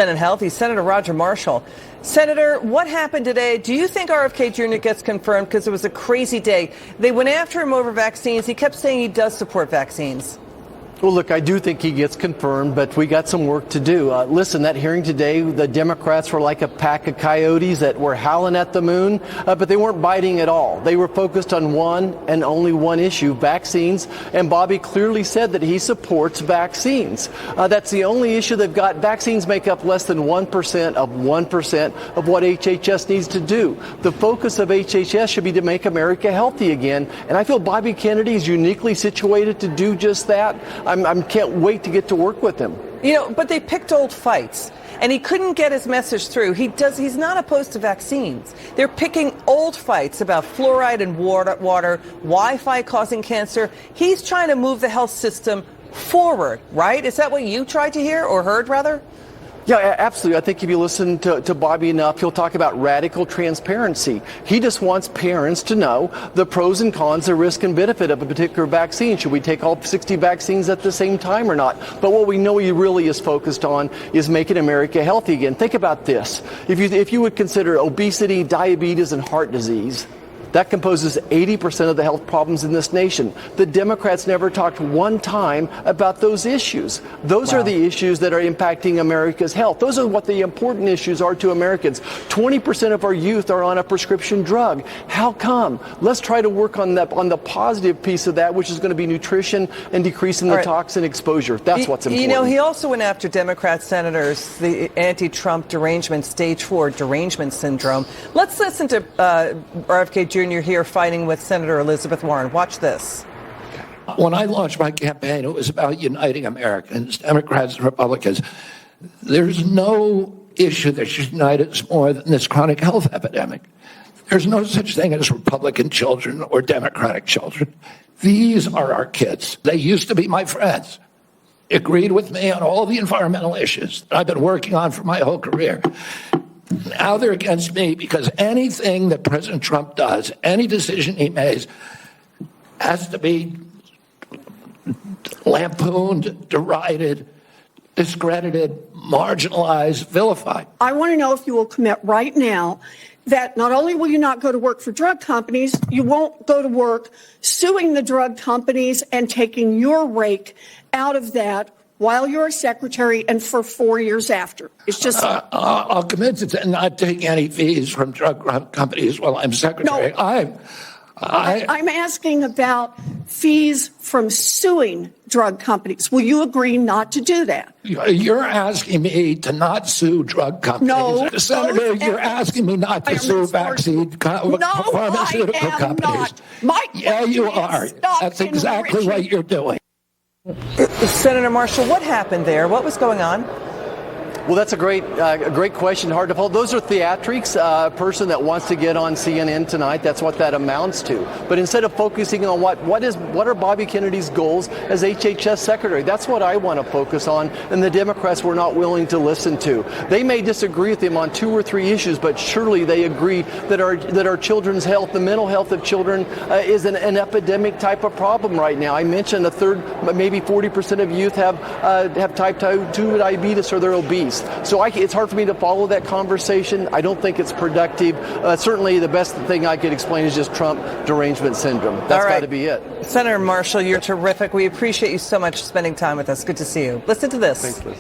Senate Health. He's Senator Roger Marshall. Senator, what happened today? Do you think RFK Jr. gets confirmed? Because it was a crazy day. They went after him over vaccines. He kept saying he does support vaccines. Well, look, I do think he gets confirmed, but we got some work to do. Listen, that hearing today, the Democrats were like a pack of coyotes that were howling at the moon, but they weren't biting at all. They were focused on one and only one issue, vaccines, and Bobby clearly said that he supports vaccines. That's the only issue they've got. Vaccines make up less than 1% of what HHS needs to do. The focus of HHS should be to make America healthy again, and I feel Bobby Kennedy is uniquely situated to do just that. I can't wait to get to work with him. You know, but they picked old fights, and he couldn't get his message through. He's not opposed to vaccines. They're picking old fights about fluoride in water, Wi-Fi causing cancer. He's trying to move the health system forward, right? Is that what you tried to hear, or heard, rather? Yeah, absolutely. I think if you listen to Bobby enough, he'll talk about radical transparency. He just wants parents to know the pros and cons, the risk and benefit of a particular vaccine. Should we take all 60 vaccines at the same time or not? But what we know he really is focused on is making America healthy again. Think about this. If you would consider obesity, diabetes, and heart disease, that composes 80% of the health problems in this nation. The Democrats never talked one time about those issues. Those are the issues that are impacting America's health. Those are what the important issues are to Americans. 20% of our youth are on a prescription drug. How come? Let's try to work on the positive piece of that, which is going to be nutrition and decreasing the toxin exposure. That's what's important. You know, he also went after Democrat senators, the anti-Trump derangement, stage 4 derangement syndrome. Let's listen to RFK Jr. here fighting with Senator Elizabeth Warren. Watch this. When I launched my campaign, it was about uniting Americans, Democrats and Republicans. There's no issue that should unite us more than this chronic health epidemic. There's no such thing as Republican children or Democratic children. These are our kids. They used to be my friends, agreed with me on all the environmental issues that I've been working on for my whole career. Now they're against me because anything that President Trump does, any decision he makes, has to be lampooned, derided, discredited, marginalized, vilified. I want to know if you will commit right now that not only will you not go to work for drug companies, you won't go to work suing the drug companies and taking your rake out of that while you're a secretary and for 4 years after. It's just... I'll commit to not taking any fees from drug companies while I'm secretary. No, I'm asking about fees from suing drug companies. Will you agree not to do that? You're asking me to not sue drug companies. No. Senator, you're asking me not to sue vaccine pharmaceutical companies. Yeah, you are. That's exactly what you're doing. Senator Marshall, what happened there? What was going on? Well, that's a great question. Hard to follow. Those are theatrics. A person that wants to get on CNN tonight, that's what that amounts to. But instead of focusing on what are Bobby Kennedy's goals as HHS secretary, that's what I want to focus on. And the Democrats were not willing to listen to. They may disagree with him on 2 or 3 issues, but surely they agree that our children's health, the mental health of children, is an epidemic type of problem right now. I mentioned a third, maybe 40% of youth have type 2 diabetes or they're obese. So it's hard for me to follow that conversation. I don't think it's productive. Certainly the best thing I could explain is just Trump derangement syndrome. That's got to be it. Senator Marshall, you're terrific. We appreciate you so much spending time with us. Good to see you. Listen to this. Thanks, Liz.